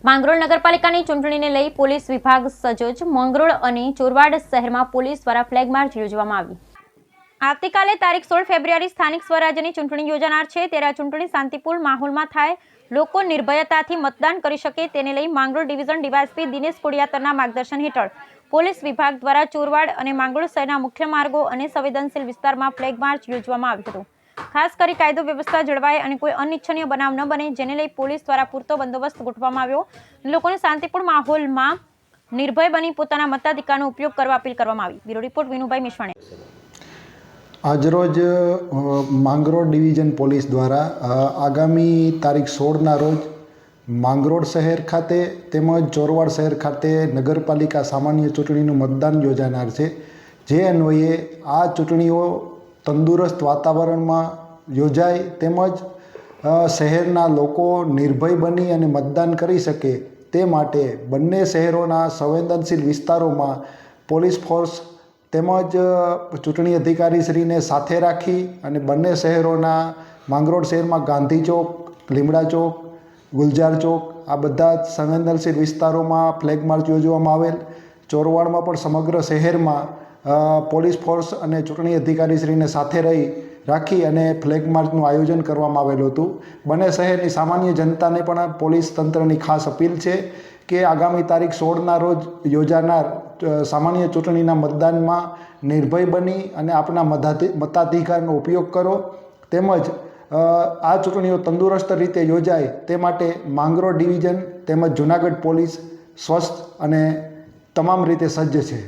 માંગરોળ નગરપાલિકાની ચૂંટણીને લઈ પોલીસ વિભાગ સજ્જ। માંગરોળ અને ચોરવાડ શહેરમાં પોલીસ દ્વારા ફ્લેગ માર્ચ યોજવામાં આવી। આવતીકાલે તારીખ 16 ફેબ્રુઆરી સ્થાનિક સ્વરાજ્યની ચૂંટણી યોજાનાર છે, ત્યારે આ ચૂંટણી શાંતિપૂર્ણ માહોલમાં થાય, લોકો નિર્ભયતાથી મતદાન કરી શકે તેને લઈ માંગરોળ ડિવિઝન ડીવાયએસપી દિનેશ કોડિયાતરના માર્ગદર્શન હેઠળ પોલીસ વિભાગ દ્વારા ચોરવાડ અને માંગરોળ શહેરના મુખ્ય માર્ગો અને સંવેદનશીલ વિસ્તારમાં ફ્લેગ માર્ચ યોજવામાં આવ્યું હતું। ખાસ કરી કાયદો વ્યવસ્થા જળવાય અને કોઈ અનિચ્છનીય બનાવ ન બને, જેને લઈ પોલીસ દ્વારા પૂરતો બંદોબસ્ત ગોઠવવામાં આવ્યો। લોકોને શાંતિપૂર્ણ માહોલમાં નિર્ભય બની પોતાના મતાધિકારનો ઉપયોગ કરવા અપીલ કરવામાં આવી। Bureau report Vinubhai Meshwani. આજરોજ માંગરોળ ડિવિઝન પોલીસ દ્વારા આગામી તારીખ 16ના રોજ માંગરોળ શહેર ખાતે તેમજ ચોરવાડ શહેર ખાતે નગરપાલિકા સામાન્ય ચૂંટણીનું મતદાન યોજાનાર છે, જે અન્વયે આ ચૂંટણીઓ તંદુરસ્ત વાતાવરણમાં યોજાય તેમજ શહેરના લોકો નિર્ભય બની અને મતદાન કરી શકે તે માટે બંને શહેરોના સંવેદનશીલ વિસ્તારોમાં પોલીસ ફોર્સ તેમજ ચૂંટણી અધિકારીશ્રીને સાથે રાખી અને બંને શહેરોના માંગરોળ શહેરમાં ગાંધી ચોક, લીમડા ચોક, ગુલજાર ચોક આ બધા સંવેદનશીલ વિસ્તારોમાં ફ્લેગ માર્ચ યોજવામાં આવેલ। ચોરવાડમાં પણ સમગ્ર શહેરમાં પોલીસ ફોર્સ અને ચૂંટણી અધિકારીશ્રીને સાથે રાખી અને ફ્લેગ માર્ચનું આયોજન કરવામાં આવેલું હતું। બંને શહેરની સામાન્ય જનતાને પણ પોલીસ તંત્રની ખાસ અપીલ છે કે આગામી તારીખ 16ના રોજ યોજાનાર સામાન્ય ચૂંટણીના મતદાનમાં નિર્ભય બની અને આપણા મતાધિકારનો ઉપયોગ કરો, તેમજ આ ચૂંટણીઓ તંદુરસ્ત રીતે યોજાય તે માટે માંગરોળ ડિવિઝન તેમજ જૂનાગઢ પોલીસ સ્વસ્થ અને તમામ રીતે સજ્જ છે।